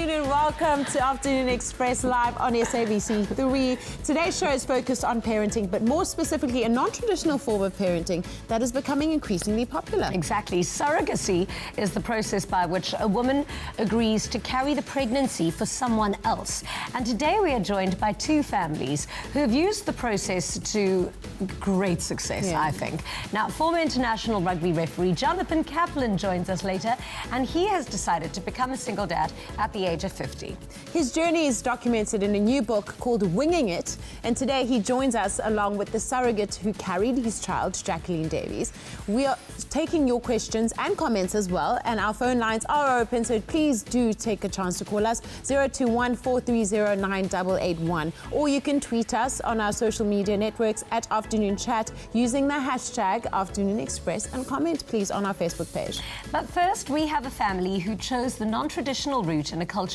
afternoon. Welcome to Afternoon Express live on SABC3. Today's show is focused on parenting, but more specifically a non-traditional form of parenting that is becoming increasingly popular. Exactly. Surrogacy is the process by which a woman agrees to carry the pregnancy for someone else. And today we are joined by two families who have used the process to great success, I think. Now, former international rugby referee Jonathan Kaplan joins us later, and he has decided to become a single dad at the age of 50. His journey is documented in a new book called Winging It, and today he joins us along with the surrogate who carried his child, Jacqueline Davies. We are taking your questions and comments as well, and our phone lines are open, so please do take a chance to call us 021-430-9881, or you can tweet us on our social media networks at Afternoon Chat using the hashtag Afternoon Express, and comment please on our Facebook page. But first, we have a family who chose the non-traditional route in a culture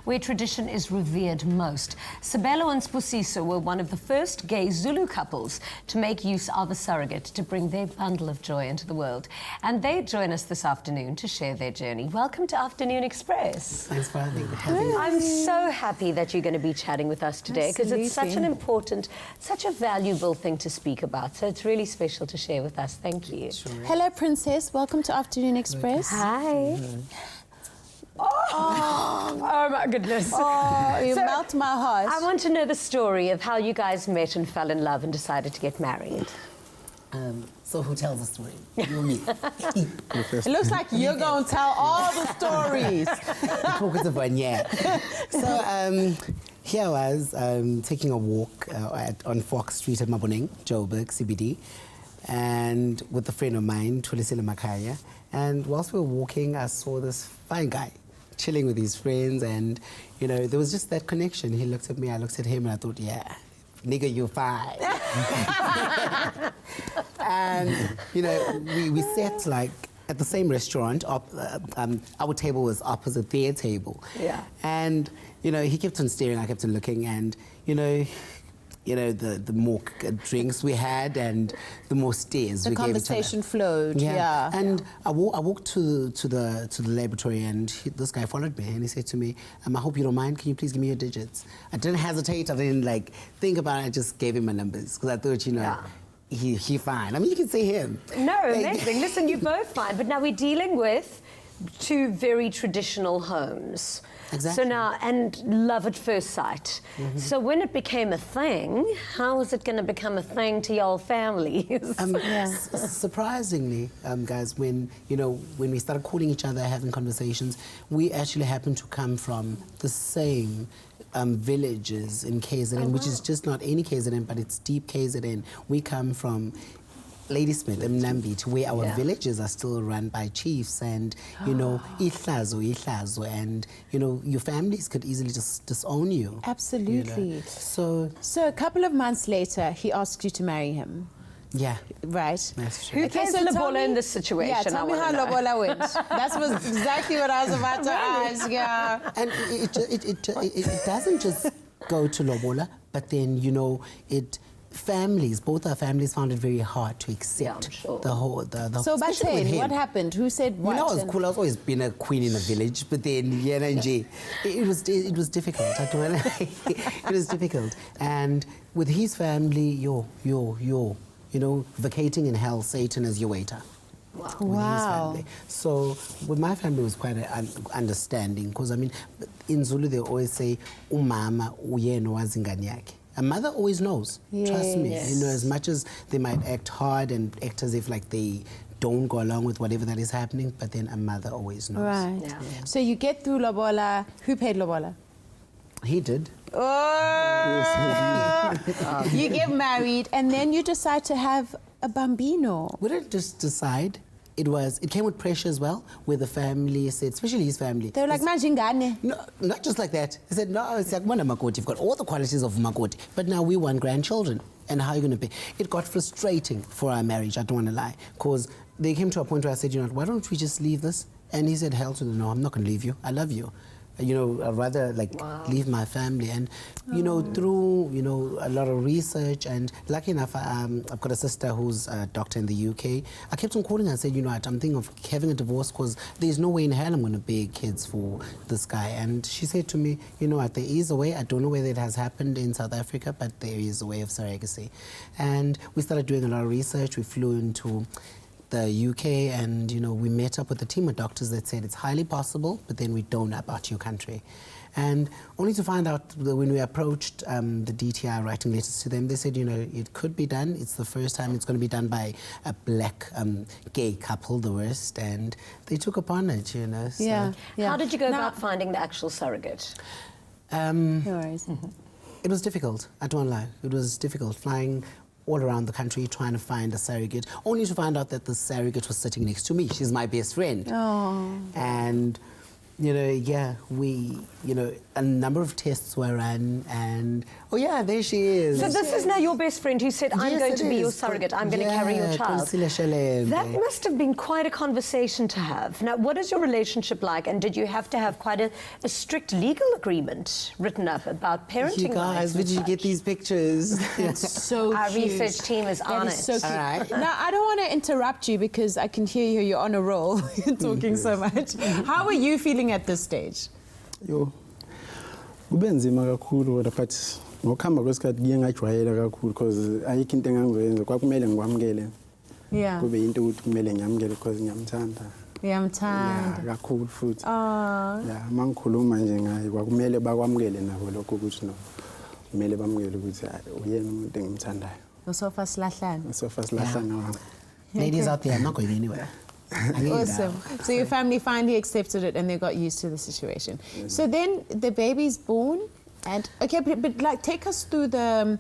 where tradition is revered most. Sabelo and Sbusiso were one of the first gay Zulu couples to make use of a surrogate to bring their bundle of joy into the world. And they join us this afternoon to share their journey. Welcome to Afternoon Express. Thanks for having us. I'm so happy that you're going to be chatting with us today, because it's such an important, such a valuable thing to speak about. So it's really special to share with us. Thank you. Sure. Hello, Princess. Welcome to Afternoon Express. Hi. Oh my goodness. Oh, you melt my heart. I want to know the story of how you guys met and fell in love and decided to get married. So who tells the story? You or me? It looks like you're going to tell all the stories. Talkative one, yeah. So here I was taking a walk on Fox Street at Maboneng, Joburg, CBD, and with a friend of mine, Tulisile Makaya. And whilst we were walking, I saw this fine guy chilling with his friends, and you know, there was just that connection. He looked at me, I looked at him, and I thought, yeah, nigga, you're fine. And you know, we sat like at the same restaurant. Our table was opposite their table. Yeah. And you know, he kept on staring, I kept on looking, and you know, the more drinks we had and the more stares we gave each other. The conversation flowed, yeah. And I walked to the laboratory, and this guy followed me, and he said to me, I hope you don't mind, can you please give me your digits? I didn't hesitate, I didn't like think about it, I just gave him my numbers, because I thought, you know, he fine. I mean, you can see him. No, amazing. Listen, you're both fine, but now we're dealing with two very traditional homes. Exactly. So now, and love at first sight. Mm-hmm. So when it became a thing, how is it going to become a thing to your families? Surprisingly, guys, when we started calling each other, having conversations, we actually happen to come from the same villages in KZN, which is just not any KZN, but it's deep KZN. We come from Ladysmith and Mnambi, to where our villages are still run by chiefs, and you know, ihlazo, and you know, your families could easily just disown you. Absolutely. You know? So a couple of months later, he asked you to marry him. Yeah. Right. That's true. Who plays the lobola in this situation? Yeah, tell me how lobola went. That was exactly what I was about to ask. Yeah. And it doesn't just go to lobola, but then you know, both our families found it very hard to accept the whole. So back then, what happened? Who said what? You know, I was cool. I was always been a queen in the village, but then it was difficult. I don't know. It was difficult, and with his family, you know, vacating in hell, Satan is your waiter. Wow. With his family. So with my family, it was quite understanding, because I mean, in Zulu they always say, "Umama uyeno wazingane yakhe." A mother always knows, trust me. You know, as much as they might act hard and act as if like they don't go along with whatever that is happening, but then a mother always knows. Right. Yeah. So you get through lobola. Who paid lobola? He did. Oh! You get married, and then you decide to have a bambino. We didn't just decide. It came with pressure as well, where the family said, especially his family. They were like, Majingane. No, not just like that. They said, no, it's like, Mwana Makoti, you've got all the qualities of Makoti, but now we want grandchildren. And how are you going to pay? It got frustrating for our marriage, I don't want to lie, because they came to a point where I said, you know, why don't we just leave this? And he said, hell to the no, I'm not going to leave you. I love you. You know, I'd rather like leave my family. And, you know, through, you know, a lot of research, and lucky enough, I've got a sister who's a doctor in the UK. I kept on calling her and said, you know what, I'm thinking of having a divorce because there's no way in hell I'm going to bear kids for this guy. And she said to me, you know what, there is a way. I don't know whether it has happened in South Africa, but there is a way of surrogacy. And we started doing a lot of research. We flew into the UK, and you know, we met up with a team of doctors that said it's highly possible, but then we don't know about your country. And only to find out that when we approached the DTI writing letters to them, they said, you know, it could be done. It's the first time it's going to be done by a black gay couple, the worst, and they took upon it, you know. So. Yeah. How did you go about finding the actual surrogate? No worries. It was difficult, I don't lie. It was difficult flying all around the country trying to find a surrogate, only to find out that the surrogate was sitting next to me. She's my best friend. Oh. And, you know, yeah, we, you know, a number of tests were run, and, oh yeah, there she is. So this is now your best friend who said, I'm going to be your surrogate, I'm going to carry your child. That must have been quite a conversation to have. Now, what is your relationship like, and did you have to have quite a strict legal agreement written up about parenting You guys, where did you get these pictures? It's so Our cute. research team is on it. So cute. All right. Now, I don't want to interrupt you because I can hear you're on a roll. You're talking so much. How are you feeling at this stage? Yo, kube nzima kakhulu kodwa but ngokuhamba kwesikhathi kuye ngajwayela kakhulu because ayikho into engangizoyenza kwakumele ngikwamukele. Yeah. Kube into ukuthi kumele ngiyamukele because ngiyamthanda. Uyamthanda. Yeah, kakhulu futhi. Oh. Yeah, mangikhuluma nje ngaye kwakumele bakwamukele nabo lokho ukuthi no. Kumele bamukele ukuthi uyena umuntu engimthandayo. Sofa silahlana. So fast lahlana wami. Ladies out there, I'm not going anywhere. Awesome. So your family finally accepted it and they got used to the situation. So then the baby's born, and okay, but like take us through the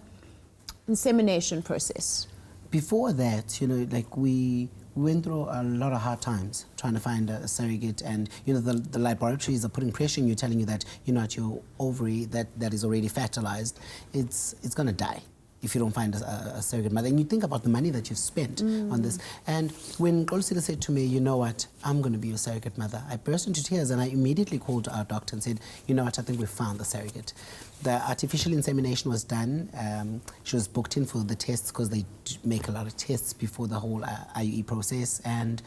insemination process. Before that, you know, like we went through a lot of hard times trying to find a surrogate, and you know, the laboratories are putting pressure on you, telling you that, you know, at your ovary that is already fertilized, it's going to die if you don't find a surrogate mother. And you think about the money that you've spent on this. And when Golisila said to me, you know what, I'm going to be your surrogate mother, I burst into tears, and I immediately called our doctor and said, you know what, I think we found the surrogate. The artificial insemination was done. She was booked in for the tests because they make a lot of tests before the whole IUE process. And,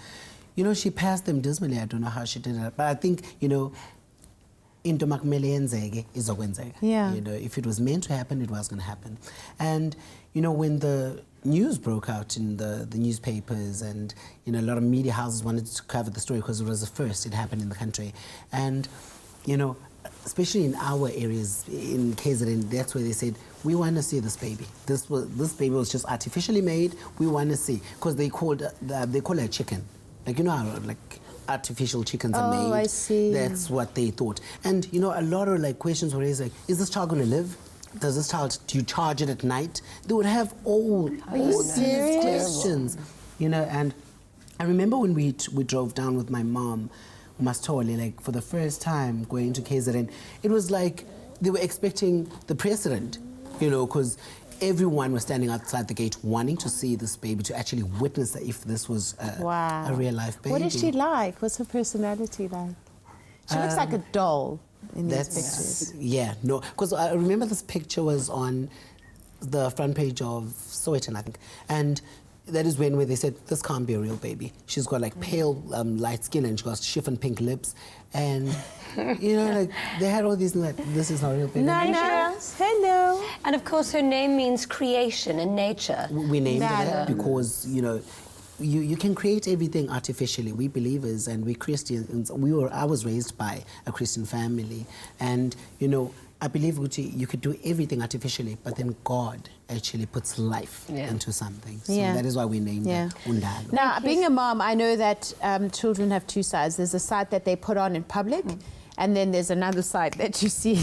you know, she passed them dismally. I don't know how she did it. But I think, you know, into makumele yenzeke izokwenzeka. Yeah. You know, if it was meant to happen, it was going to happen. And, you know, when the news broke out in the newspapers, and, you know, a lot of media houses wanted to cover the story because it was the first it happened in the country. And, you know, especially in our areas, in KZN, that's where they said, we want to see this baby. This baby was just artificially made. We want to see, because they call her a chicken. Like, you know how, like, artificial chickens are made. Oh, I see. That's what they thought. And, you know, a lot of, like, questions were raised, like, is this child going to live? Does this child, do you charge it at night? They would have all these questions, you know. And I remember when we drove down with my mom, Mastoli, like, for the first time going to KZN, it was like they were expecting the president, you know, because everyone was standing outside the gate wanting to see this baby, to actually witness if this was a real-life baby. What is she like? What's her personality like? She looks like a doll in these pictures. Yeah, no, because I remember this picture was on the front page of Sowetan, I think, and that is where they said, this can't be a real baby. She's got like pale light skin, and she got chiffon pink lips, and you know, like they had all these things like, this is not a real baby. Nana, hello. And of course her name means creation and nature. We named it that because, you know, you can create everything artificially. We believers and we Christians, I was raised by a Christian family, and you know, I believe you could do everything artificially, but then God actually puts life into something. So that is why we named it Undalo. Now, being a mom, I know that children have two sides. There's a side that they put on in public, and then there's another side that you see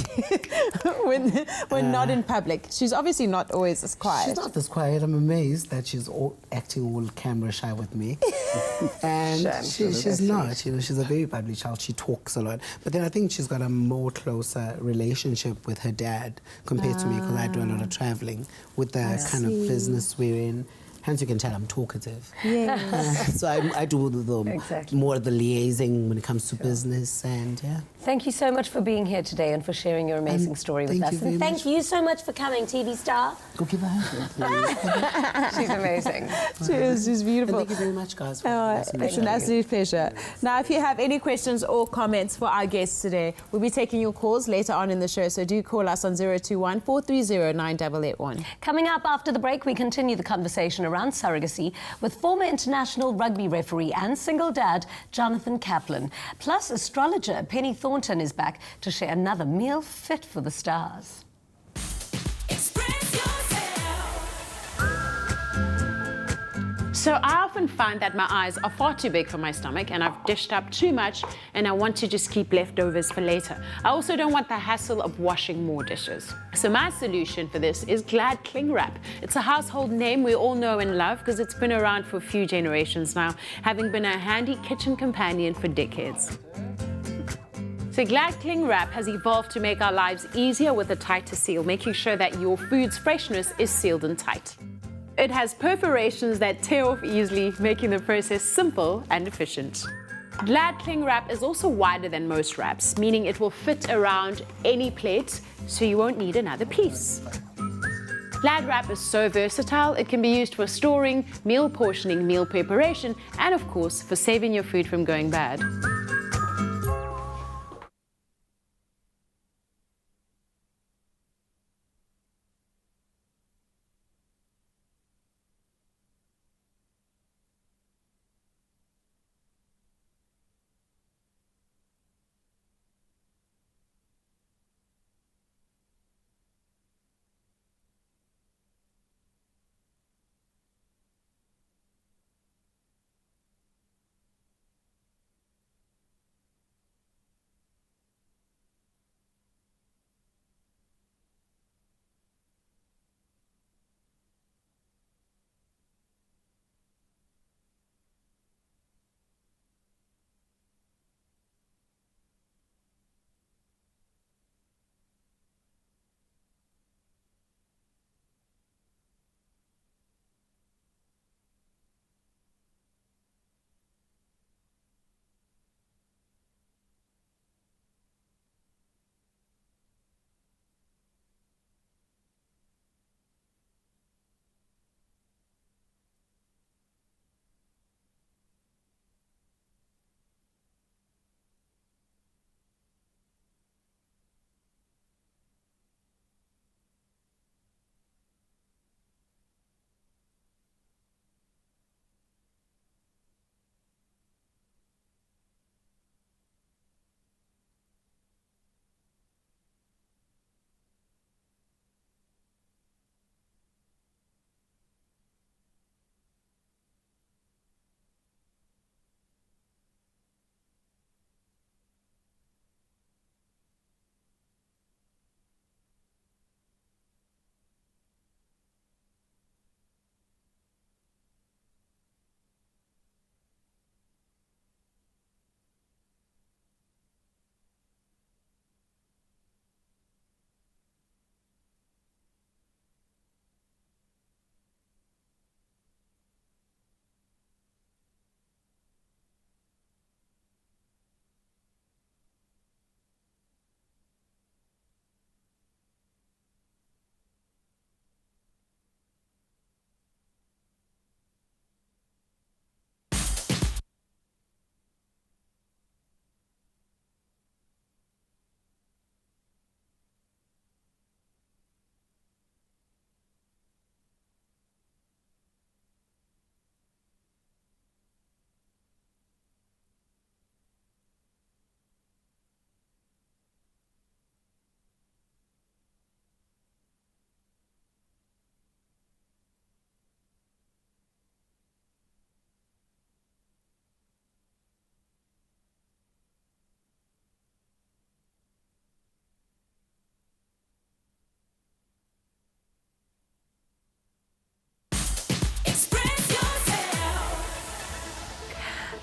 when not in public. She's obviously not always this quiet. She's not this quiet. I'm amazed that she's acting all camera shy with me. And she's not. You know, she's a very bubbly child. She talks a lot. But then I think she's got a more closer relationship with her dad compared to me, because I do a lot of traveling with the kind of business we're in. hence you can tell I'm talkative. Yes. So I do more of the liaising when it comes to business, and yeah. Thank you so much for being here today and for sharing your amazing story with us. And thank you so much for coming, TV star. Go give her a hand. She's amazing. She's beautiful. And thank you very much, guys. It's an absolute pleasure. Now, if you have any questions or comments for our guests today, we'll be taking your calls later on in the show, so do call us on 021 430 9881. Coming up after the break, we continue the conversation around surrogacy with former international rugby referee and single dad, Jonathan Kaplan. Plus, astrologer Penny Thornton is back to share another meal fit for the stars. So I often find that my eyes are far too big for my stomach and I've dished up too much and I want to just keep leftovers for later. I also don't want the hassle of washing more dishes. So my solution for this is Glad Cling Wrap. It's a household name we all know and love because it's been around for a few generations now, having been a handy kitchen companion for decades. So Glad Cling Wrap has evolved to make our lives easier with a tighter seal, making sure that your food's freshness is sealed and tight. It has perforations that tear off easily, making the process simple and efficient. Glad Cling Wrap is also wider than most wraps, meaning it will fit around any plate, so you won't need another piece. Glad Wrap is so versatile, it can be used for storing, meal portioning, meal preparation, and of course, for saving your food from going bad.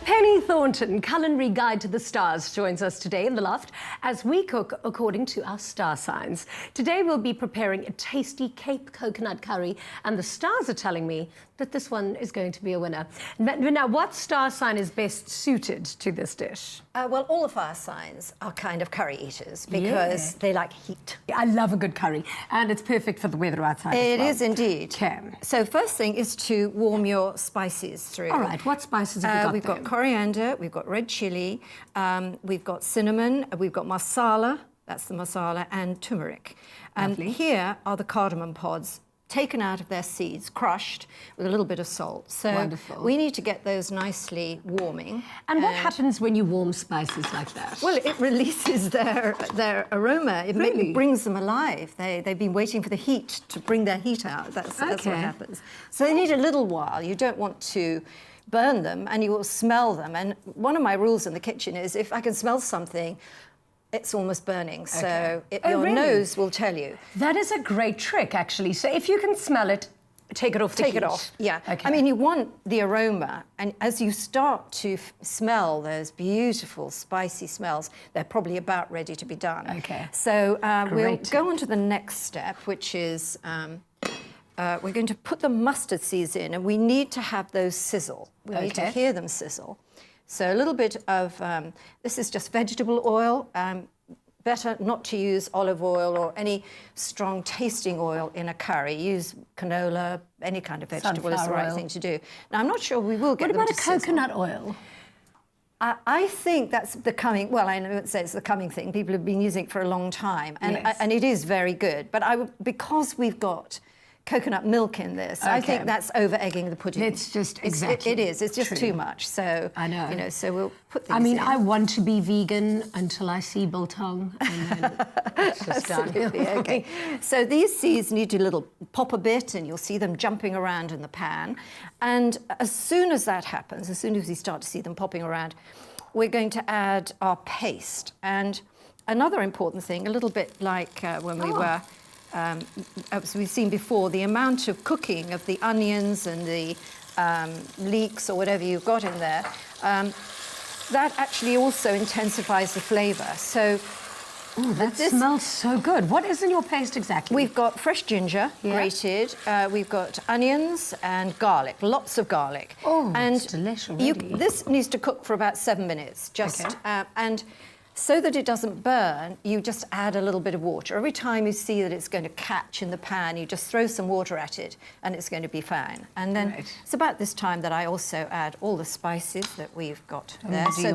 Penny Thornton, Culinary Guide to the Stars, joins us today in the loft as we cook according to our star signs. Today we'll be preparing a tasty Cape coconut curry, and the stars are telling me that this one is going to be a winner. Now, what star sign is best suited to this dish? Well, all of our signs are kind of curry eaters because they like heat. I love a good curry, and it's perfect for the weather outside. It is indeed. Okay. So first thing is to warm your spices through. All right, what spices have you got We've there? got coriander, we've got red chili, we've got cinnamon, we've got masala, that's the masala, and turmeric. Lovely. Here are the cardamom pods, taken out of their seeds, crushed with a little bit of salt. So Wonderful. we need to get those nicely warming. And what happens when you warm spices like that? Well, it releases their aroma. It Really? brings them alive. They've been waiting for the heat to bring their heat out. That's what Okay. happens. So they need a little while. You don't want to burn them, and you will smell them. And one of my rules in the kitchen is if I can smell something, it's almost burning. So your really? nose will tell you. That is a great trick, actually. So if you can smell it, take it off the heat. Take it off, yeah. Okay. I mean, you want the aroma, and as you start to smell those beautiful, spicy smells, they're probably about ready to be done. Okay. So we'll Great. go on to the next step, which is we're going to put the mustard seeds in, and we need to have those sizzle. We need to Okay. hear them sizzle. So a little bit of, this is just vegetable oil. Better not to use olive oil or any strong tasting oil in a curry. Use canola, any kind of vegetable is the Sunflower right oil. thing to do. Now, I'm not sure we will get What them about a to sizzle. coconut oil? I think that's the coming, well, I know say it's the coming thing. People have been using it for a long time, and, Yes. and it is very good. But because we've got coconut milk in this, I Okay. think that's over-egging the pudding. It's just exactly It is. It's just true. too much. So, I know. So we'll put things I mean, in. I want to be vegan until I see biltong, and then it's just downhill. Absolutely, okay. So these seeds need to little pop a bit, and you'll see them jumping around in the pan. And as soon as that happens, as soon as we start to see them popping around, we're going to add our paste. And another important thing, a little bit like when we were, as we've seen before, the amount of cooking of the onions and the leeks or whatever you've got in there, that actually also intensifies the flavour. So That this- smells so good. What is in your paste exactly? we've got fresh ginger, Yeah. grated. We've got onions and garlic, lots of garlic. Oh, and it's delish already. this needs to cook for about 7 minutes, just Okay. and so that it doesn't burn, you just add a little bit of water. Every time you see that it's going to catch in the pan, you just throw some water at it, and it's going to be fine. And then Right. it's about this time that I also add all the spices that we've got there. do So you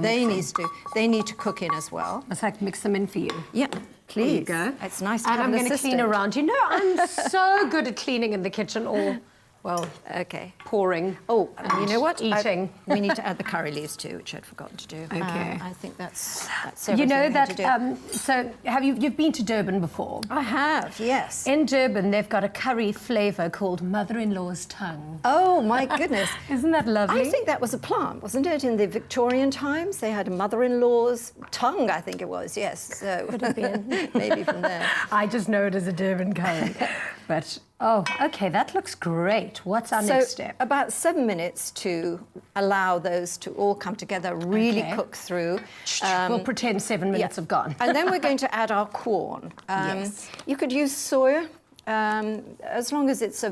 they need to cook in as well. Must I mix them in for you? Yeah, please. There you go. It's nice to And have I'm an going to clean assistant. around. You know, I'm so good at cleaning in the kitchen, or, well, Okay. pouring. Oh, and you know what? Eating. We need to add the curry leaves too, which I'd forgotten to do. Okay. I think that's You everything know I had to that, do. so you've been to Durban before? I have, yes. In Durban, they've got a curry flavour called mother-in-law's tongue. Oh my goodness. Isn't that lovely? I think that was a plant, wasn't it? In the Victorian times, they had a mother-in-law's tongue, I think it was, yes. So could have been maybe from there. I just know it as a Durban curry. But, oh, okay, that looks great. What's our next step? About 7 minutes to allow those to all come together, really Okay. cook through. We'll pretend 7 minutes have gone. And then we're going to add our corn. Yes. You could use soya, as long as it's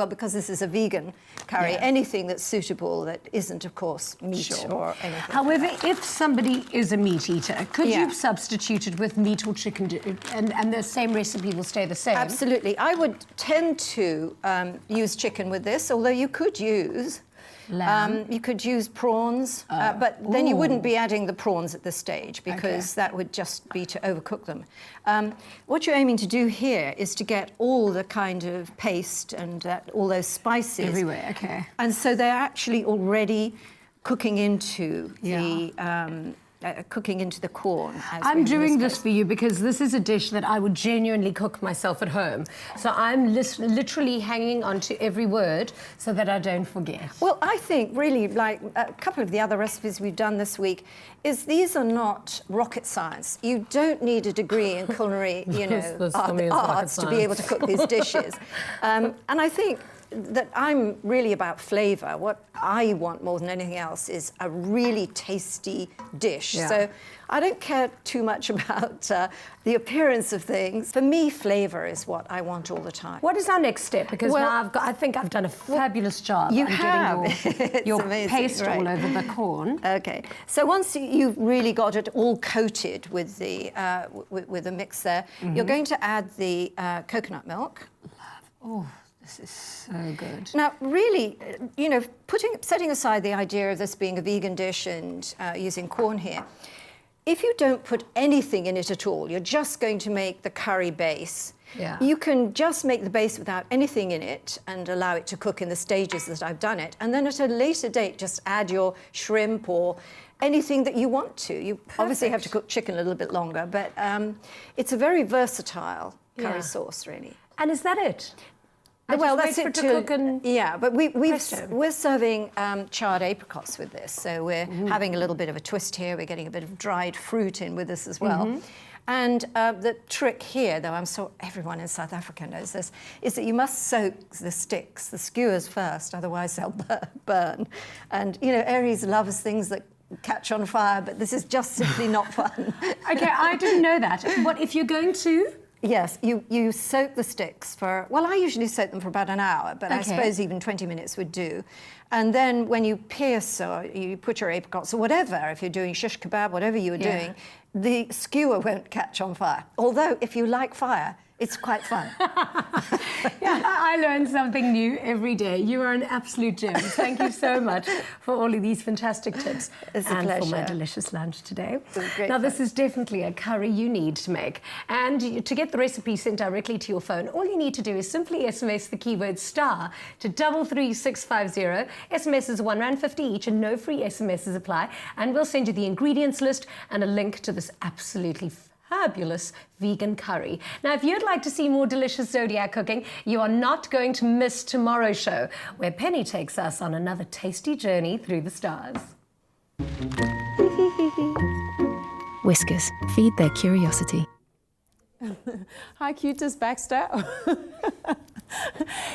because this is a vegan curry, Yeah. anything that's suitable that isn't, of course, meat or anything. However, if somebody is a meat eater, could Yeah. you substitute it with meat or chicken, and the same recipe will stay the same? Absolutely. I would tend to use chicken with this, although you could use Lamb. you could use prawns, but then you wouldn't be adding the prawns at this stage because that would just be to overcook them. What you're aiming to do here is to get all the kind of paste and all those spices Everywhere, okay. And so they're actually already cooking into the corn. as I'm we're in doing this case. for you because this is a dish that I would genuinely cook myself at home. So I'm literally hanging on to every word so that I don't forget. Well, I think really, like a couple of the other recipes we've done this week, is these are not rocket science. You don't need a degree in culinary, This for me is rocket arts to be able to cook these dishes. And I think that I'm really about flavour. What I want more than anything else is a really tasty dish. Yeah. So I don't care too much about the appearance of things. For me, flavour is what I want all the time. What is our next step? Because Well, now I think I've done a fabulous job. You on have. getting your amazing, paste right. all over the corn. Okay, so once you've really got it all coated with the mix there, you're going to add the coconut milk. Oh, this is so good. Now, really, you know, setting aside the idea of this being a vegan dish and using corn here, if you don't put anything in it at all, you're just going to make the curry base. Yeah. You can just make the base without anything in it and allow it to cook in the stages that I've done it. And then at a later date, just add your shrimp or anything that you want to. You obviously have to cook chicken a little bit longer, but it's a very versatile curry sauce, really. And is that it? Well, that's it to cook and yeah, but presto. we're serving charred apricots with this, so we're having a little bit of a twist here. We're getting a bit of dried fruit in with this as well. And the trick here, though I'm sure everyone in South Africa knows this, is that you must soak the sticks, the skewers first, otherwise they'll burn. And, you know, Aries loves things that catch on fire, but this is just simply not fun. Okay, I didn't know that. What if you're going to? Yes, you soak the sticks for, well, I usually soak them for about an hour, but I Okay. suppose even 20 minutes would do. And then when you pierce or you put your apricots or whatever, if you're doing shish kebab, whatever you were doing, the skewer won't catch on fire. Although, if you like fire, it's quite fun. Yeah, I learn something new every day. You are an absolute gem. Thank you so much for all of these fantastic tips It's a and for my pleasure. delicious lunch today. was great Now, fun. this is definitely a curry you need to make. And to get the recipe sent directly to your phone, all you need to do is simply SMS the keyword STAR to 33650. SMSs are R1.50 each and no free SMSs apply. And we'll send you the ingredients list and a link to this absolutely fabulous vegan curry. Now, if you'd like to see more delicious Zodiac cooking, you are not going to miss tomorrow's show, where Penny takes us on another tasty journey through the stars. Whiskers, feed their curiosity. Hi, Cutis Baxter.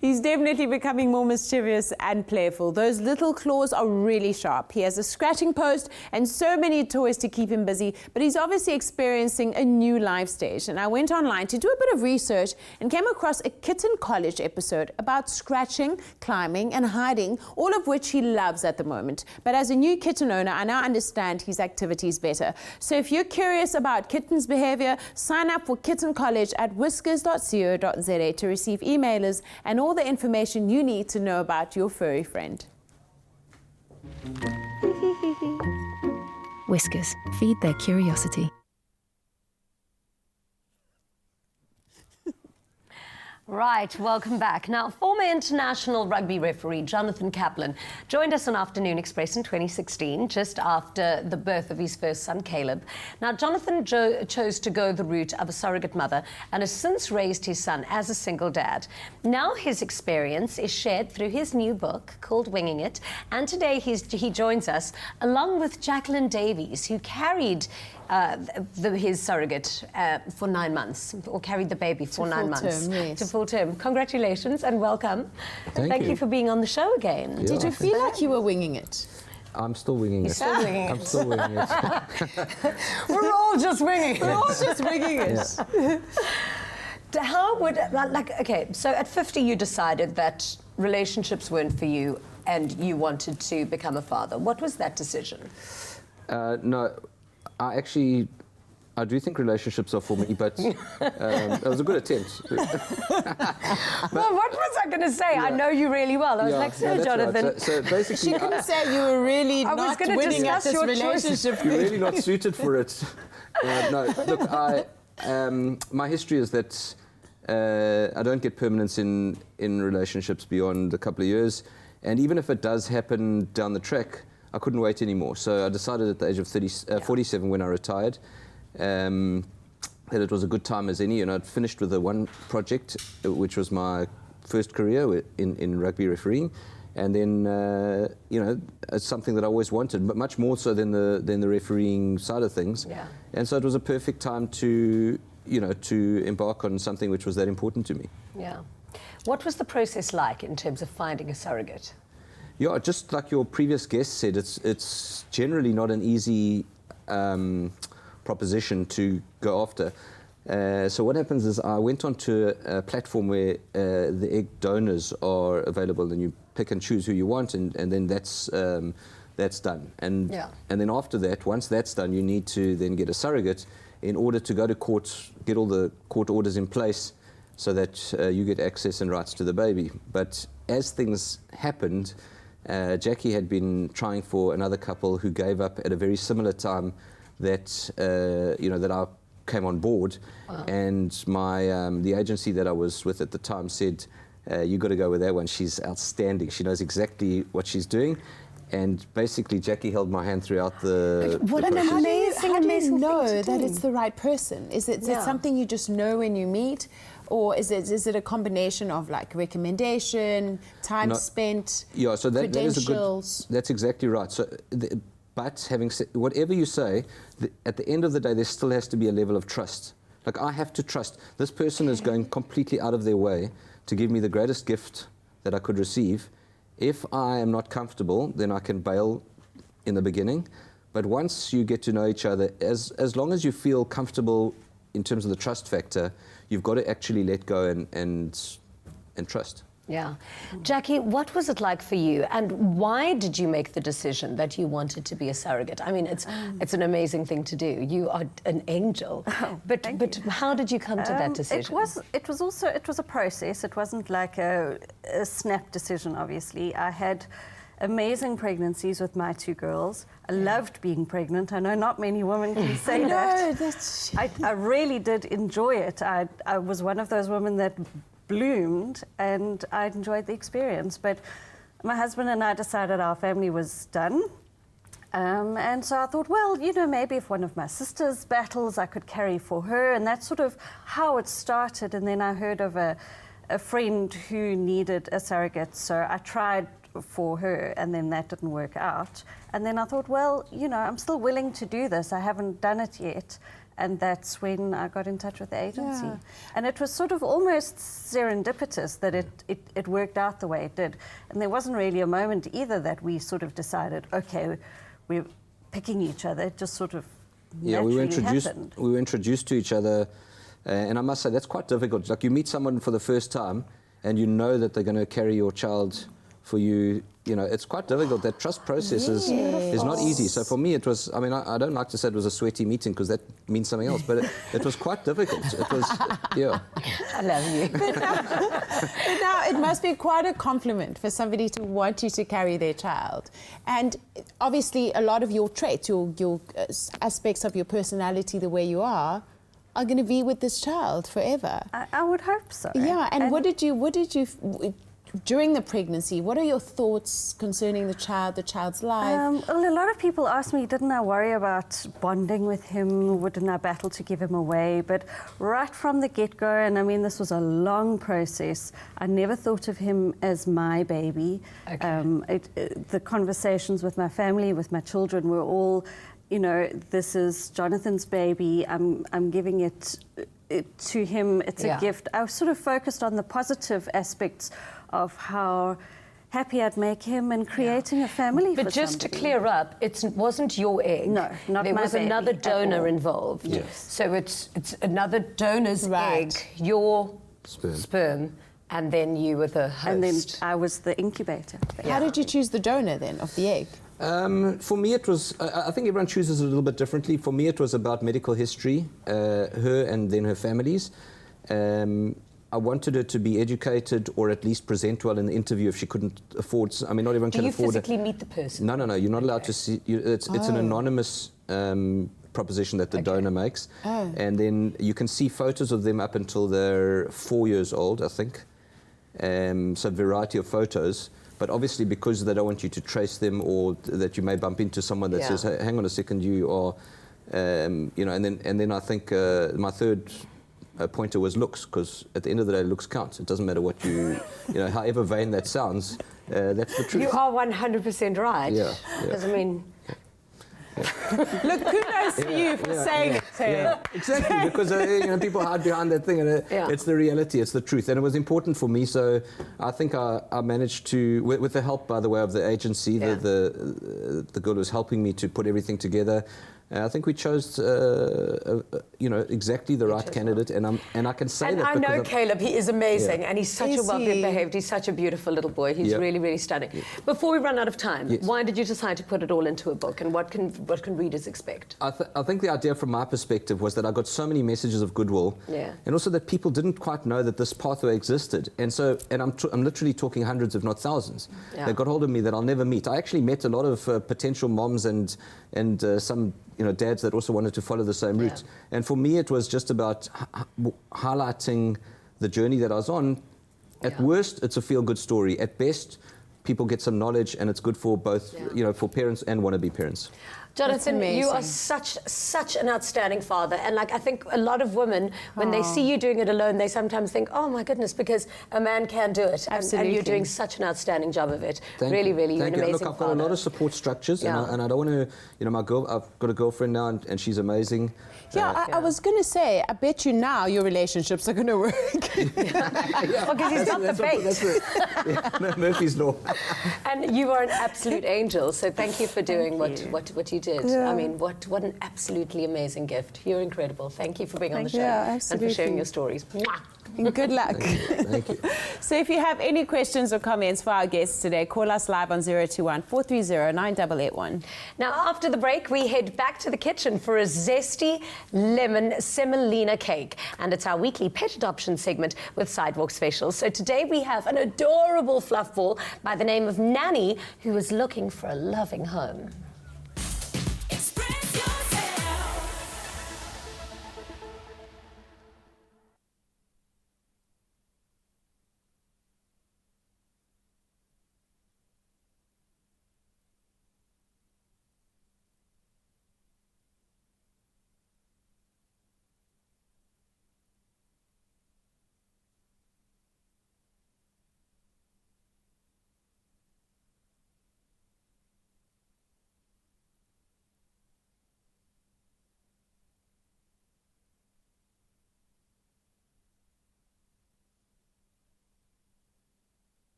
He's definitely becoming more mischievous and playful. Those little claws are really sharp. He has a scratching post and so many toys to keep him busy, but he's obviously experiencing a new life stage. And I went online to do a bit of research and came across a Kitten College episode about scratching, climbing and hiding, all of which he loves at the moment. But as a new kitten owner, I now understand his activities better. So if you're curious about Kitten's behavior, sign up for Kitten College at whiskers.co.za to receive emailers and all the information you need to know about your furry friend. Whiskers, feed their curiosity. Right, welcome back. Now, former international rugby referee Jonathan Kaplan joined us on Afternoon Express in 2016, just after the birth of his first son, Caleb. Now, Jonathan chose to go the route of a surrogate mother and has since raised his son as a single dad. Now his experience is shared through his new book called Winging It, and today he joins us along with Jacqueline Davies, who carried his surrogate for 9 months, or carried the baby for 9 months. To full term. Congratulations and welcome. Thank you. You for being on the show again. Yeah. Did you feel like you were winging it? I'm still winging it. Still winging I'm it. still winging it. We're all just winging it. We're all just winging it. How would, okay, so at 50 you decided that relationships weren't for you and you wanted to become a father. What was that decision? No, I do think relationships are for me, but it was a good attempt. Well, what was I going to say? I know you really well. I was like, so, that's Jonathan. Right. So basically, She couldn't say you were really I was not gonna winning at discuss this your relationship. you're really not suited for it. No, look, my history is that I don't get permanence in relationships beyond a couple of years, and even if it does happen down the track, I couldn't wait anymore. So I decided at the age of 47 when I retired that it was a good time as any, and I'd finished with the one project, which was my first career in rugby refereeing, and then it's something that I always wanted, but much more so than the refereeing side of things. Yeah. And so it was a perfect time to embark on something which was that important to me. Yeah. What was the process like in terms of finding a surrogate? Yeah, just like your previous guest said, it's generally not an easy proposition to go after. So what happens is I went onto a platform where the egg donors are available, and you pick and choose who you want, and then that's done. And then after that, once that's done, you need to then get a surrogate in order to go to court, get all the court orders in place so that you get access and rights to the baby. But as things happened, Jackie had been trying for another couple who gave up at a very similar time that that I came on board. Wow. And my the agency that I was with at the time said, you got to go with that one. She's outstanding. She knows exactly what she's doing. And basically, Jackie held my hand throughout the What the an process. amazing, How do you know that it's the right person? Is it something you just know when you meet? Or is it a combination of like recommendation, time spent, so that is a good. That's exactly right. So, but having said whatever you say, at the end of the day, there still has to be a level of trust. Like I have to trust this person is going completely out of their way to give me the greatest gift that I could receive. If I am not comfortable, then I can bail in the beginning. But once you get to know each other, as long as you feel comfortable in terms of the trust factor, you've got to actually let go and trust. Yeah. Jackie, what was it like for you, and why did you make the decision that you wanted to be a surrogate? I mean, it's an amazing thing to do. You are an angel. But how did you come to that decision? It was a process. It wasn't like a snap decision, obviously. I had amazing pregnancies with my two girls. I loved being pregnant. I know not many women can say that. I really did enjoy it. I was one of those women that bloomed, and I enjoyed the experience. But my husband and I decided our family was done. And so I thought, well, maybe if one of my sister's battles I could carry for her, and that's sort of how it started. And then I heard of a friend who needed a surrogate, so I tried for her, and then that didn't work out. And then I thought, well, I'm still willing to do this. I haven't done it yet. And that's when I got in touch with the agency. Yeah. And it was sort of almost serendipitous that it worked out the way it did. And there wasn't really a moment either that we sort of decided, okay, we're picking each other. It just sort of naturally happened. We were introduced to each other, and I must say that's quite difficult. Like you meet someone for the first time, and you know that they're going to carry your child for you. It's quite difficult. That trust process is not easy. So for me, it was, I don't like to say it was a sweaty meeting because that means something else, but it was quite difficult. It was, I love you. But now it must be quite a compliment for somebody to want you to carry their child. And obviously a lot of your traits, your aspects of your personality, the way you are going to be with this child forever. I would hope so. Yeah, and what did you during the pregnancy, what are your thoughts concerning the child's life? Well, a lot of people ask me, didn't I worry about bonding with him? Didn't I battle to give him away? But right from the get-go, and this was a long process, I never thought of him as my baby. Okay. The conversations with my family, with my children were all, this is Jonathan's baby. I'm giving it to him. It's a gift. I was sort of focused on the positive aspects of how happy I'd make him and creating a family for But just somebody. to clear up, it wasn't your egg. No, not There my was baby another at donor all. involved. Yes. So it's another donor's egg, your sperm, and then you were the host. And then I was the incubator. How did you choose the donor then of the egg? For me, it was, I think everyone chooses a little bit differently. For me, it was about medical history, her and then her families. I wanted her to be educated or at least present well in the interview if she couldn't afford, not everyone can afford it. Do you physically meet the person? No, you're not allowed to see, it's an anonymous proposition that the donor makes. And then you can see photos of them up until they're 4 years old, I think. So a variety of photos. But obviously, because they don't want you to trace them, or that you may bump into someone that says, hey, "Hang on a second, you are," And then I think my third pointer was looks, because at the end of the day, looks count. It doesn't matter what however vain that sounds, that's the truth. You are 100% right. Yeah. Because Look, kudos to you for saying it, Tim. Yeah, exactly, because people hide behind that thing, and it's the reality, it's the truth, and it was important for me. So I think I managed to, with the help, by the way, of the agency, the girl who's helping me to put everything together. I think we chose, exactly the right candidate, and I can say and that. And I know Caleb; he is amazing, and he's such a Is he? well-behaved. He's such a beautiful little boy. He's really, really stunning. Before we run out of time, why did you decide to put it all into a book, and what can readers expect? I think the idea, from my perspective, was that I got so many messages of goodwill, and also that people didn't quite know that this pathway existed, and I'm literally talking hundreds, if not thousands. They got hold of me that I'll never meet. I actually met a lot of potential moms and some dads that also wanted to follow the same route. And for me, it was just about highlighting the journey that I was on. At worst, it's a feel-good story. At best, people get some knowledge, and it's good for both, for parents and wannabe parents. Jonathan, you are such an outstanding father, and I think a lot of women, when they see you doing it alone, they sometimes think, oh my goodness, because a man can do it. Absolutely. And you're doing such an outstanding job of it. Thank really, you. you're an amazing Look, I've got a lot of support structures, and I don't want to, I've got a girlfriend now, and she's amazing. I was going to say, I bet you now your relationships are going to work. Because he's not the bait. Murphy's Law. And you are an absolute angel, so thank you for doing what you did. I mean, what an absolutely amazing gift. You're incredible. Thank you for being on the show and for sharing your stories. Mwah. And good luck. Thank you. So if you have any questions or comments for our guests today, call us live on 021-430-9881. Now, after the break, we head back to the kitchen for a zesty lemon semolina cake. And it's our weekly pet adoption segment with Sidewalk Specials. So today we have an adorable fluff ball by the name of Nanny, who is looking for a loving home.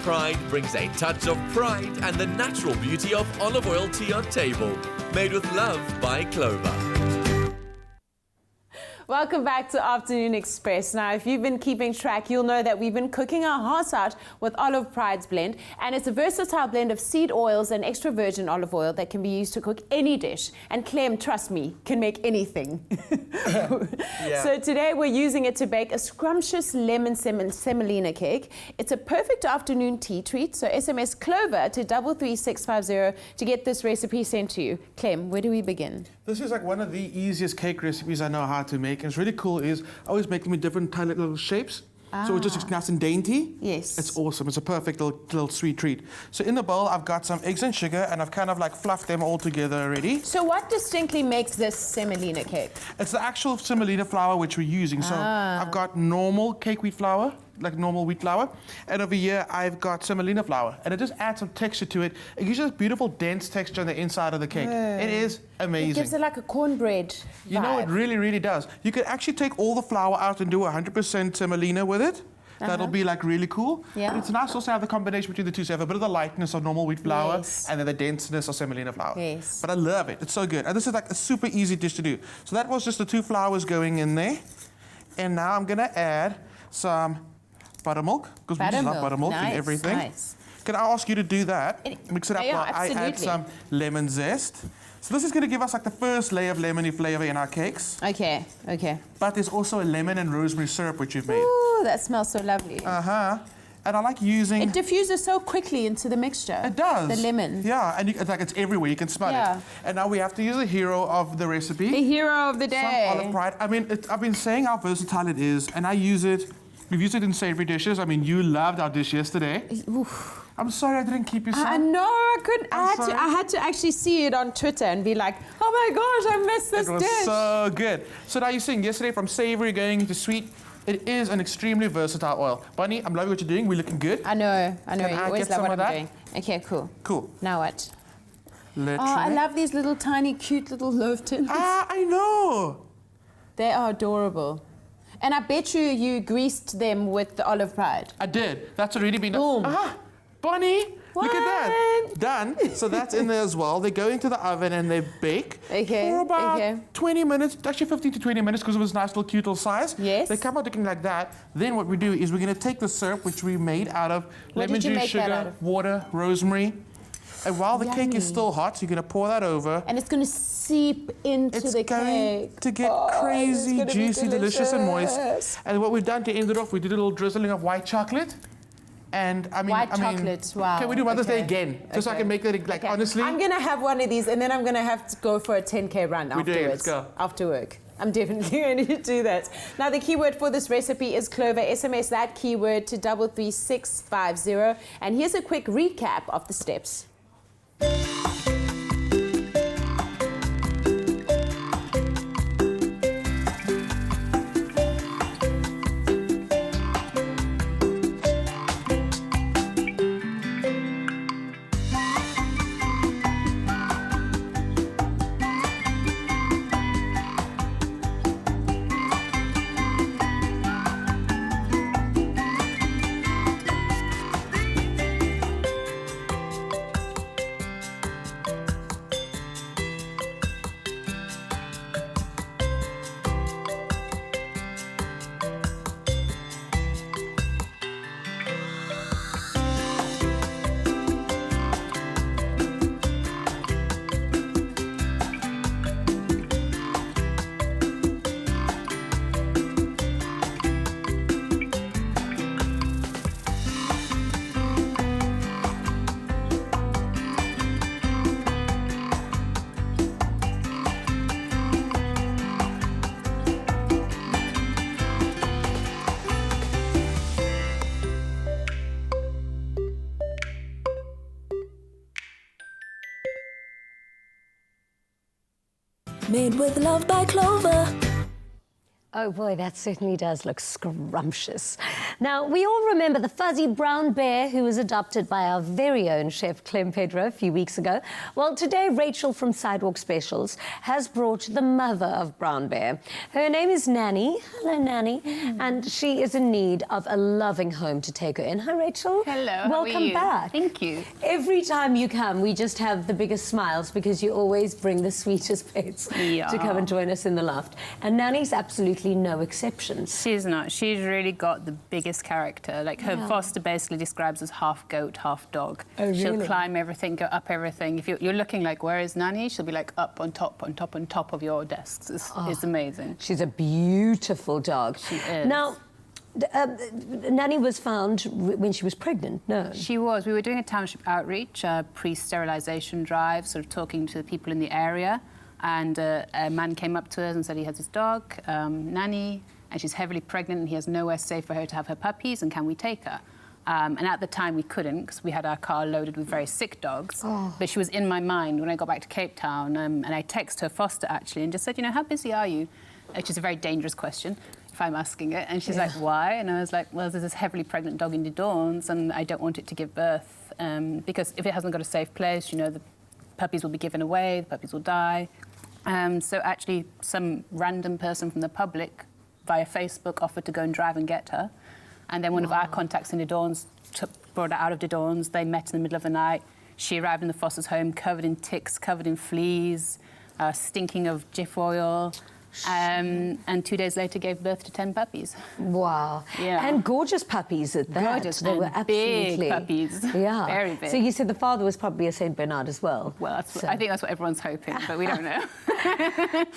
Pride brings a touch of pride and the natural beauty of olive oil to your table. Made with love by Clover. Welcome back to Afternoon Express. Now, if you've been keeping track, you'll know that we've been cooking our hearts out with Olive Pride's blend, and it's a versatile blend of seed oils and extra virgin olive oil that can be used to cook any dish. And Clem, trust me, can make anything. So today we're using it to bake a scrumptious lemon semolina cake. It's a perfect afternoon tea treat, so SMS Clover to 33650 to get this recipe sent to you. Clem, where do we begin? This is like one of the easiest cake recipes I know how to make. And it's really cool is I always make them in different tiny little shapes. So it just looks nice and dainty. Yes. It's awesome. It's a perfect little sweet treat. So in the bowl, I've got some eggs and sugar, and I've kind of like fluffed them all together already. So what distinctly makes this semolina cake? It's the actual semolina flour which we're using. So I've got normal cake wheat flour. like normal wheat flour. And over here, I've got semolina flour. And it just adds some texture to it. It gives you this beautiful, dense texture on the inside of the cake. It is amazing. It gives it like a cornbread vibe. You know, it really, really does. You could actually take all the flour out and do 100% semolina with it. That'll be like really cool. Yeah. But it's nice also to have the combination between the two, so you have a bit of the lightness of normal wheat flour and then the denseness of semolina flour. Yes. But I love it. It's so good. And this is like a super easy dish to do. So that was just the 2 flours going in there. And now I'm gonna add some buttermilk, because we just love buttermilk in everything. Nice. Can I ask you to do that? Mix it up Yeah, while I add absolutely. some lemon zest. So this is going to give us like the first layer of lemony flavor in our cakes. Okay, okay. But there's also a lemon and rosemary syrup which you've made. Ooh, that smells so lovely. Uh-huh. And I like using... It diffuses so quickly into the mixture. It does. The lemon. Yeah, and it's like it's everywhere. You can smell it. And now we have to use the hero of the recipe. The hero of the day. Some olive pride. I mean, I've been saying how versatile it is, and I use it. We've used it in savory dishes. I mean, you loved our dish yesterday. Oof. I'm sorry I didn't keep you some. I know, I couldn't. I had to actually see it on Twitter and be like, oh my gosh, I missed this dish. It was so good. So now you're seeing yesterday from savory going into sweet. It is an extremely versatile oil. Bunny, I'm loving what you're doing. We're looking good. I know. Can You I always get love some what of I'm doing. Okay, cool. Cool. Now what? Literally. Oh, I love these little tiny, cute little loaf tins. Ah, I know. They are adorable. And I bet you greased them with the olive pride. I did. That's already been Boom. done. Ah, Bonnie, What? look at that. Done. So that's in there as well. They go into the oven and they bake for about 20 minutes, actually 15 to 20 minutes because it was a nice little cute little size. Yes. They come out looking like that. Then what we do is we're going to take the syrup which we made out of lemon juice, sugar, water, rosemary. And while the cake is still hot, you're going to pour that over. And it's going to seep into the cake. It's going to get crazy, juicy, delicious and moist. And what we've done to end it off, we did a little drizzling of white chocolate. And I mean, White chocolate, wow. Can we do Mother's Day again? Just so I can make that, like, honestly. I'm going to have one of these and then I'm going to have to go for a 10K run afterwards. Let's go. After work. I'm definitely going to do that. Now, the keyword for this recipe is clover. SMS that keyword to 33650. And here's a quick recap of the steps. Made with love by Clover. Oh boy, that certainly does look scrumptious. Now, we all remember the fuzzy brown bear who was adopted by our very own chef Clem Pedro a few weeks ago. Well, today Rachel from Sidewalk Specials has brought the mother of Brown Bear. Her name is Nanny. Hello, Nanny. And she is in need of a loving home to take her in. Hi, Rachel. Hello, Welcome how are you? back. Thank you. Every time you come, we just have the biggest smiles because you always bring the sweetest pets to come and join us in the loft. And Nanny's absolutely no exception. She's not. She's really got the biggest character. Like her foster basically describes as half goat, half dog. Oh, really? She'll climb everything, go up everything. If you're looking like, where is Nanny? She'll be like up on top, on top, on top of your desks. It's amazing. She's a beautiful dog. She is. Now, Nanny was found when she was pregnant, no? She was. We were doing a township outreach, pre-sterilisation drive, sort of talking to the people in the area. And a man came up to us and said he has his dog, Nanny, and she's heavily pregnant and he has nowhere safe for her to have her puppies, and can we take her? And at the time we couldn't because we had our car loaded with very sick dogs. But she was in my mind when I got back to Cape Town, and I texted her foster actually and just said, you know, how busy are you? Which is a very dangerous question. if I'm asking it. And she's like, why? And I was like, well, there's this heavily pregnant dog in the Dawns, and I don't want it to give birth because if it hasn't got a safe place, you know, the puppies will be given away, the puppies will die. So actually, some random person from the public via Facebook offered to go and drive and get her. And then one of our contacts in the Dawns brought her out of the Dawns. They met in the middle of the night. She arrived in the foster's home covered in ticks, covered in fleas, stinking of Jif oil. And 2 days later gave birth to 10 puppies. Wow. Yeah. And gorgeous puppies at that. Gorgeous They and were absolutely big puppies. Yeah. Very big. So you said the father was probably a Saint Bernard as well. Well, I think that's what everyone's hoping, but we don't know.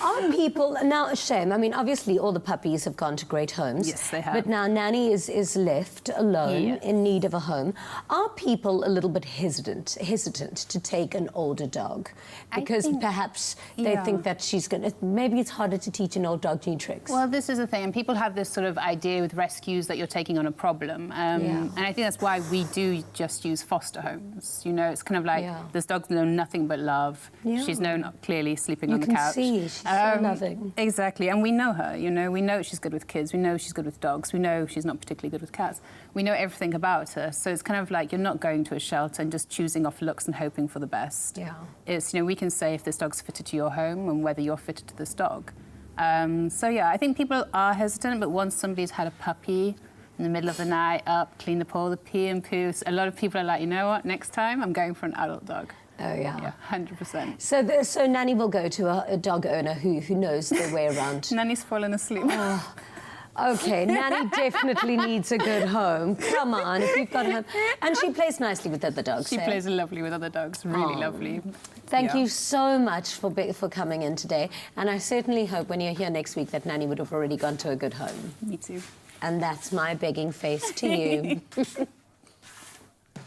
Are people, now Shem, I mean, obviously all the puppies have gone to great homes. Yes, they have. But now Nanny is left alone in need of a home. Are people a little bit hesitant to take an older dog? Because perhaps they think that she's going to, maybe it's harder to teach an old dog new tricks. Well, this is the thing, and people have this sort of idea with rescues that you're taking on a problem. And I think that's why we do just use foster homes. You know, it's kind of like this dog's known nothing but love. She's known clearly sleeping on the couch. You can see, she's so loving. Exactly, and we know her, you know. We know she's good with kids. We know she's good with dogs. We know she's not particularly good with cats. We know everything about her. So it's kind of like you're not going to a shelter and just choosing off looks and hoping for the best. Yeah. It's, you know, we can say if this dog's fitted to your home and whether you're fitted to this dog. So yeah, I think people are hesitant, but once somebody's had a puppy in the middle of the night, up, clean up all the pee and poo, a lot of people are like, you know what, next time I'm going for an adult dog. Oh, yeah. Yeah, 100%. So Nanny will go to a dog owner who knows their way around. Nanny's fallen asleep. Oh. Okay, Nanny definitely needs a good home. Come on, if you've got a home. And she plays nicely with other dogs. She plays lovely with other dogs, really lovely. Thank you so much for coming in today. And I certainly hope when you're here next week that Nanny would have already gone to a good home. Me too. And that's my begging face to you.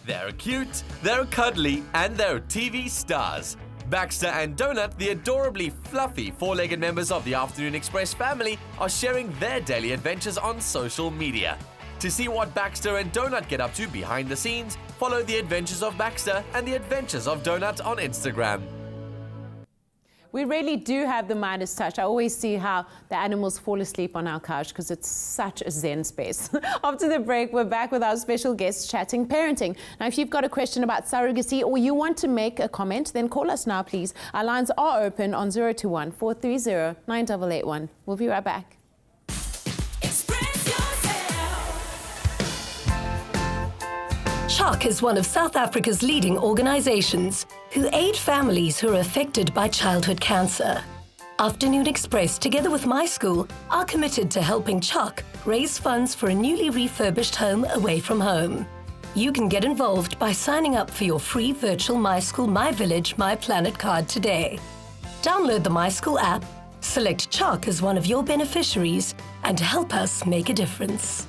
They're cute, they're cuddly, and they're TV stars. Baxter and Donut, the adorably fluffy four-legged members of the Afternoon Express family, are sharing their daily adventures on social media. To see what Baxter and Donut get up to behind the scenes, follow the adventures of Baxter and the adventures of Donut on Instagram. We really do have the Midas touch. I always see how the animals fall asleep on our couch because it's such a zen space. After the break, we're back with our special guests chatting parenting. Now, if you've got a question about surrogacy or you want to make a comment, then call us now, please. Our lines are open on 021 430 9881. We'll be right back. CHOC is one of South Africa's leading organizations who aid families who are affected by childhood cancer. Afternoon Express, together with My School, are committed to helping CHOC raise funds for a newly refurbished home away from home. You can get involved by signing up for your free virtual My School, My Village, My Planet card today. Download the My School app, select CHOC as one of your beneficiaries, and help us make a difference.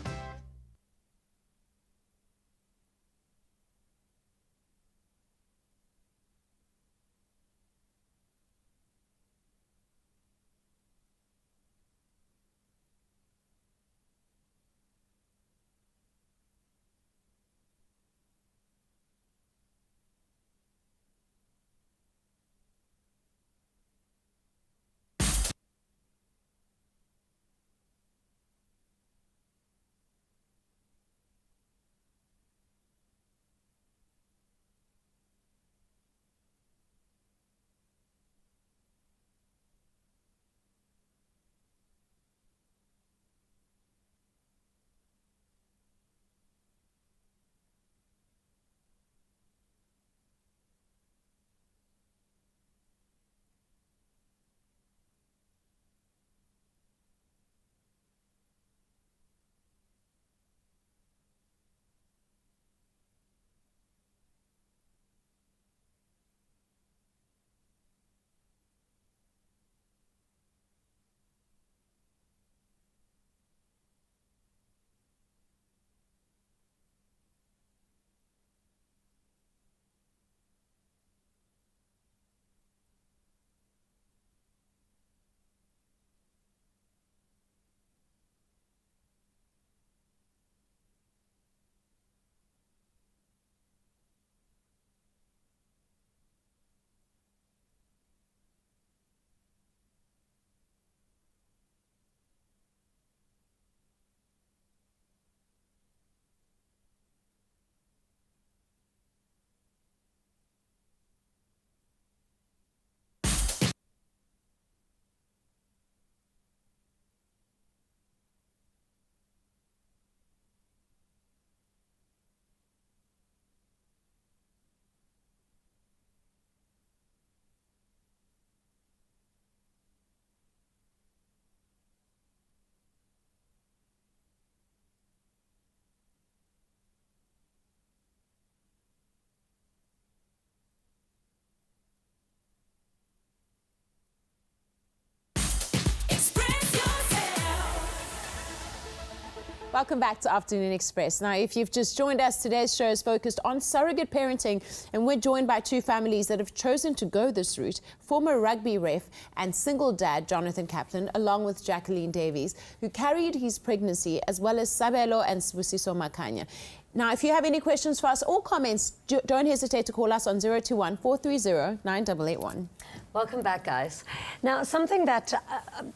Welcome back to Afternoon Express. Now, if you've just joined us, today's show is focused on surrogate parenting, and we're joined by two families that have chosen to go this route, former rugby ref and single dad Jonathan Kaplan, along with Jacqueline Davies, who carried his pregnancy, as well as Sabelo and Sbusiso Gabuza. Now, if you have any questions for us or comments, don't hesitate to call us on 021-430-9881. Welcome back, guys. Now, something that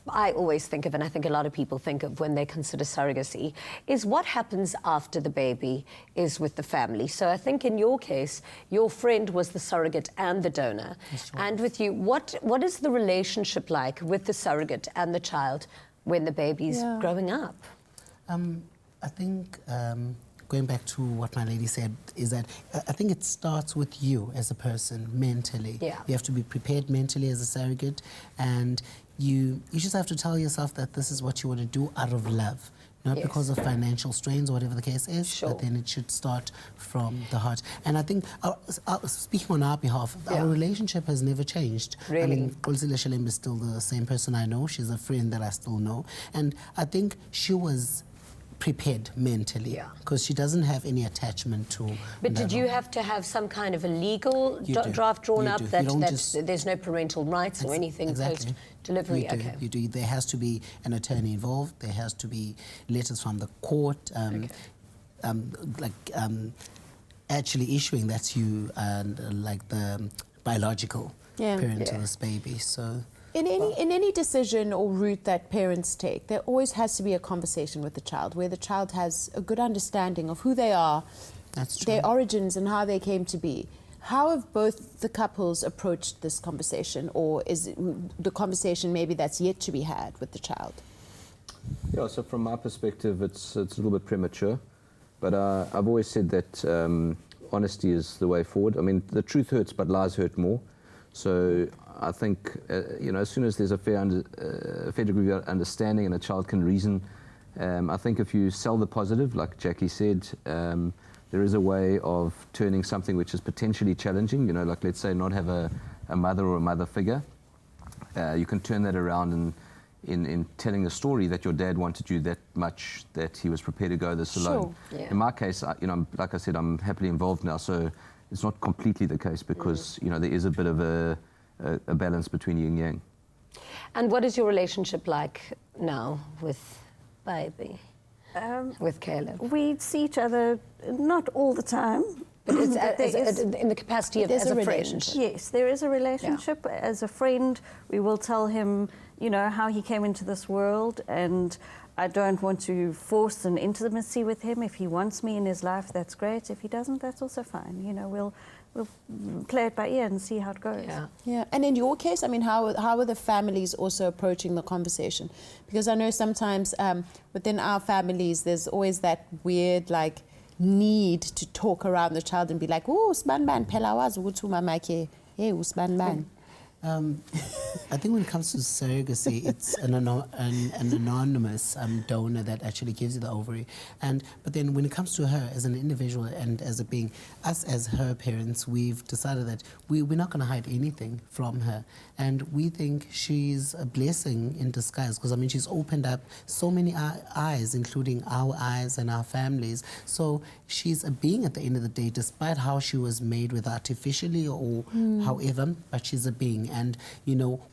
I always think of, and I think a lot of people think of when they consider surrogacy, is what happens after the baby is with the family. So I think in your case, your friend was the surrogate and the donor. And with you, what is the relationship like with the surrogate and the child when the baby's growing up? I think... going back to what my lady said, is that I think it starts with you as a person mentally. Yeah. You have to be prepared mentally as a surrogate, and you just have to tell yourself that this is what you want to do out of love. Not because of financial strains or whatever the case is, but then it should start from the heart. And I think, speaking on our behalf, our relationship has never changed. Really? I mean, Kulisile Shalembe is still the same person I know. She's a friend that I still know. And I think she was prepared mentally, because she doesn't have any attachment to... But did you have to have some kind of a legal draft drawn up that there's no parental rights or anything post-delivery? You do. There has to be an attorney involved. There has to be letters from the court, actually issuing that you like the biological parent to this baby. So. In any decision or route that parents take, there always has to be a conversation with the child, where the child has a good understanding of who they are, their origins and how they came to be. How have both the couples approached this conversation, or is it the conversation maybe that's yet to be had with the child? Yeah, so from my perspective, it's a little bit premature, but I've always said that honesty is the way forward. I mean, the truth hurts, but lies hurt more. So I think, as soon as there's a fair degree of understanding and a child can reason, I think if you sell the positive, like Jackie said, there is a way of turning something which is potentially challenging, like let's say not have a mother or a mother figure. You can turn that around in telling the story that your dad wanted you that much that he was prepared to go this alone. In my case, like I said, I'm happily involved now, so it's not completely the case because, there is a bit of a balance between yin and yang. And what is your relationship like now with baby, with Caleb? We see each other not all the time. But it's in the capacity of as a friend. Yes, there is a relationship. Yeah. As a friend, we will tell him, how he came into this world, and I don't want to force an intimacy with him. If he wants me in his life, that's great. If he doesn't, that's also fine. We'll play it by ear and see how it goes. Yeah. And in your case, I mean, how are the families also approaching the conversation? Because I know sometimes within our families, there's always that weird, need to talk around the child and be like, oh, usbanban, phela wazi ukuthi umama wakhe, hey, usbanban. I think when it comes to surrogacy, it's an anonymous donor that actually gives you the ovary. But then when it comes to her as an individual and as a being, us as her parents, we've decided that we're not going to hide anything from her. And we think she's a blessing in disguise because, she's opened up so many eyes, including our eyes and our families. So she's a being at the end of the day, despite how she was made with artificially or however, but she's a being. And,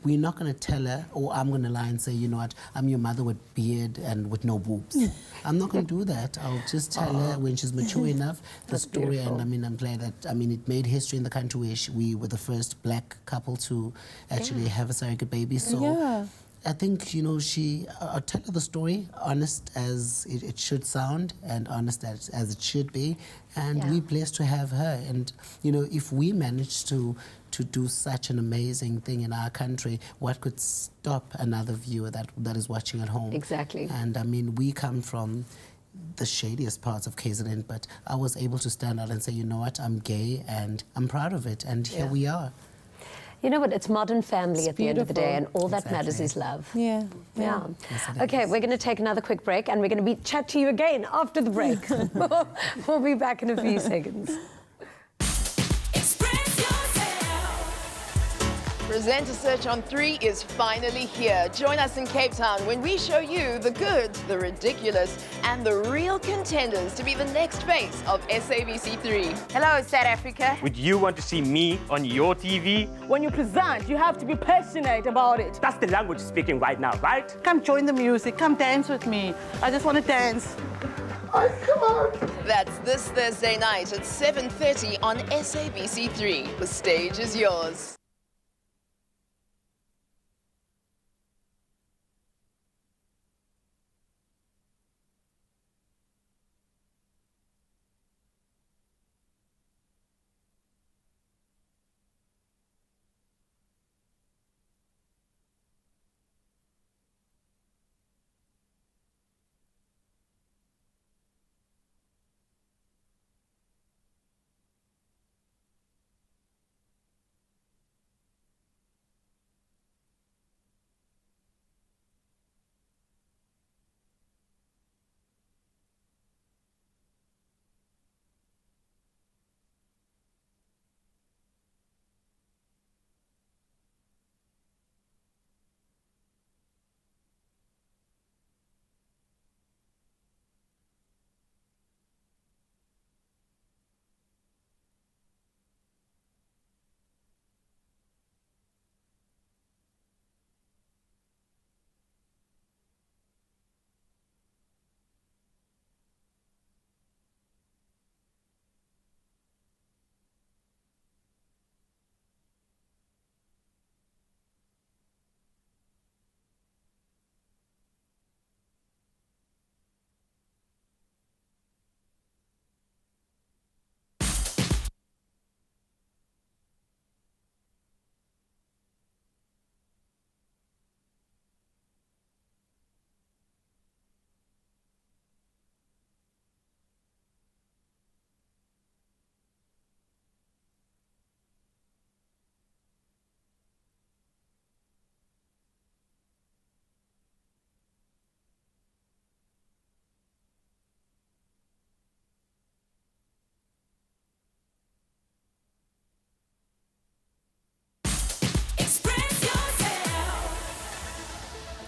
we're not going to tell her, or I'm going to lie and say, what, I'm your mother with beard and with no boobs. I'm not going to do that. I'll just tell her when she's mature enough the story. Beautiful. And I'm glad that, it made history in the country where we were the first black couple to actually have a surrogate baby. So I think, I'll tell her the story, honest as it should sound and honest as it should be. And we're blessed to have her. And, if we manage to do such an amazing thing in our country, what could stop another viewer that is watching at home? Exactly. And, we come from the shadiest parts of KZN, but I was able to stand out and say, you know what, I'm gay and I'm proud of it. And here we are. You know what? It's modern family at the end of the day, and all that matters is love. Yeah. Yes, okay, we're going to take another quick break, and we're going to chat to you again after the break. We'll be back in a few seconds. Presenter Search on 3 is finally here. Join us in Cape Town when we show you the good, the ridiculous, and the real contenders to be the next face of SABC3. Hello, South Africa. Would you want to see me on your TV? When you present, you have to be passionate about it. That's the language speaking right now, right? Come join the music. Come dance with me. I just want to dance. Come on. That's this Thursday night at 7:30 on SABC3. The stage is yours.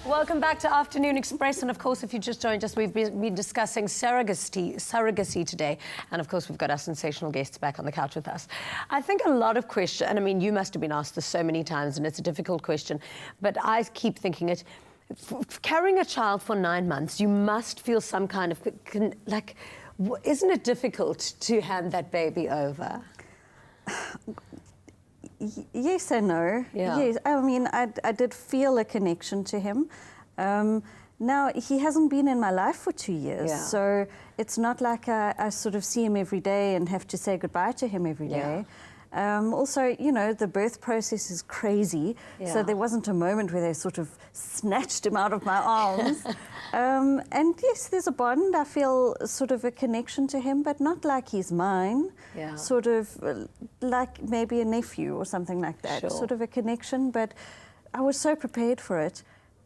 Welcome back to Afternoon Express, and of course, if you just joined us, we've been discussing surrogacy today, and of course, we've got our sensational guests back on the couch with us. I think a lot of questions, and I mean, you must have been asked this so many times, and it's a difficult question, but I keep thinking it. Carrying a child for 9 months, you must feel some kind of, isn't it difficult to hand that baby over? Yes and no. Yeah. Yes, I mean, I did feel a connection to him. Now, he hasn't been in my life for 2 years, Yeah. so it's not like I sort of see him every day and have to say goodbye to him every day. Also, you know, the birth process is crazy, so there wasn't a moment where they sort of snatched him out of my arms. And yes, there's a bond. I feel sort of a connection to him, but not like he's mine. Yeah. Sort of like maybe a nephew or something like that. Sure. Sort of a connection, but I was so prepared for it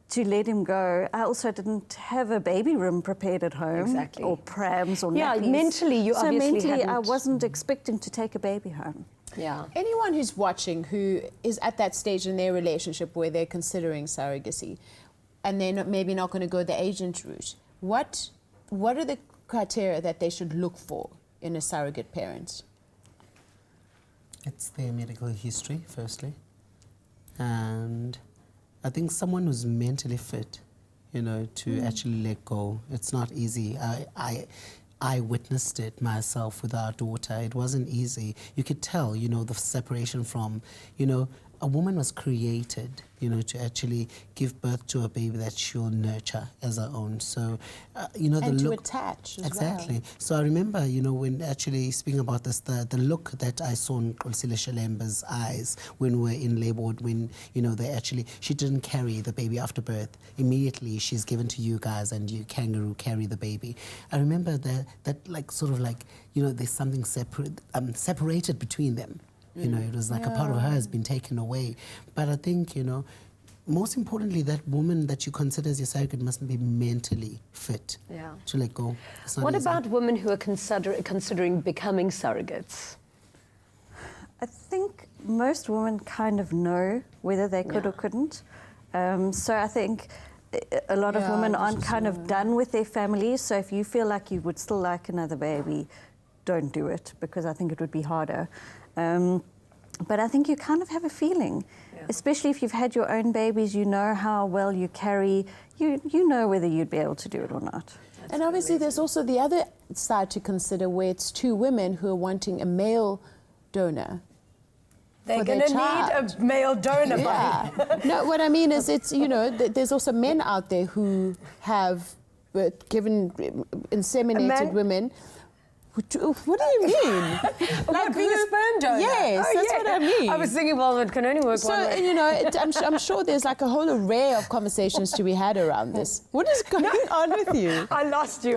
to let him go. I also didn't have a baby room prepared at home. Exactly. Or prams or Yeah, nappies. mentally you so obviously mentally I hadn't- wasn't expecting to take a baby home. Yeah. Anyone who's watching who is at that stage in their relationship where they're considering surrogacy and they're maybe not going to go the agent route, what are the criteria that they should look for in a surrogate parent? It's their medical history, firstly. And I think someone who's mentally fit, you know, to actually let go. It's not easy. I witnessed it myself with our daughter. It wasn't easy. You could tell, you know, the separation from, you know, a woman was created, you know, to actually give birth to a baby that she'll nurture as her own. So, you know, and the to look... attach as Exactly. well. So I remember, you know, when actually speaking about this, the look that I saw in Kolsile Shalemba's eyes when we were in labor ward, when, you know, she didn't carry the baby after birth. Immediately she's given to you guys and you kangaroo carry the baby. I remember that like, sort of like, you know, there's something separated between them. You know, it was like a part of her has been taken away. But I think, you know, most importantly, that woman that you consider as your surrogate must be mentally fit to let go. What about women who are considering becoming surrogates? I think most women kind of know whether they could or couldn't. So I think a lot of women aren't kind of done with their families. So if you feel like you would still like another baby, don't do it, because I think it would be harder. But I think you kind of have a feeling, especially if you've had your own babies, you know how well you carry, you know whether you'd be able to do it or not. And obviously there's also the other side to consider, where it's two women who are wanting a male donor. They're going to need a male donor. No, what I mean is, it's, you know, there's also men out there who have given inseminated women. What do you mean? Like being a sperm donor? Yes, that's what I mean. I was thinking, well, it can only work one way. So, you know, I'm sure there's like a whole array of conversations to be had around this. What is going on with you? I lost you.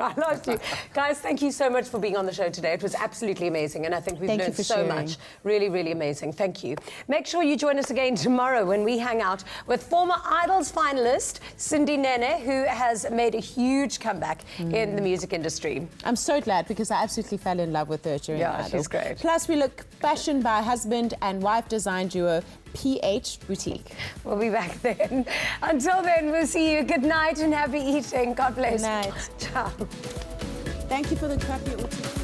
Guys, thank you so much for being on the show today. It was absolutely amazing, and I think we've learned so much. Really, really amazing. Thank you. Make sure you join us again tomorrow when we hang out with former Idols finalist Cindy Nene, who has made a huge comeback in the music industry. I'm so glad, because I absolutely fell in love with her during Idols. She's great. Plus, we look fashioned by husband and wife design duo PH Boutique. We'll be back then. Until then, we'll see you. Good night and happy eating. God bless. Good night. Ciao. Thank you for the crappy autumn.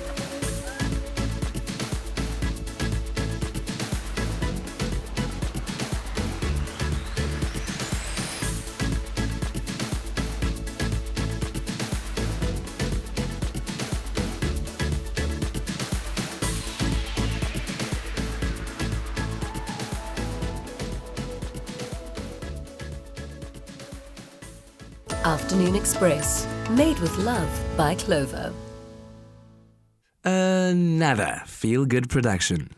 Afternoon Express, made with love by Clover. Another feel-good production.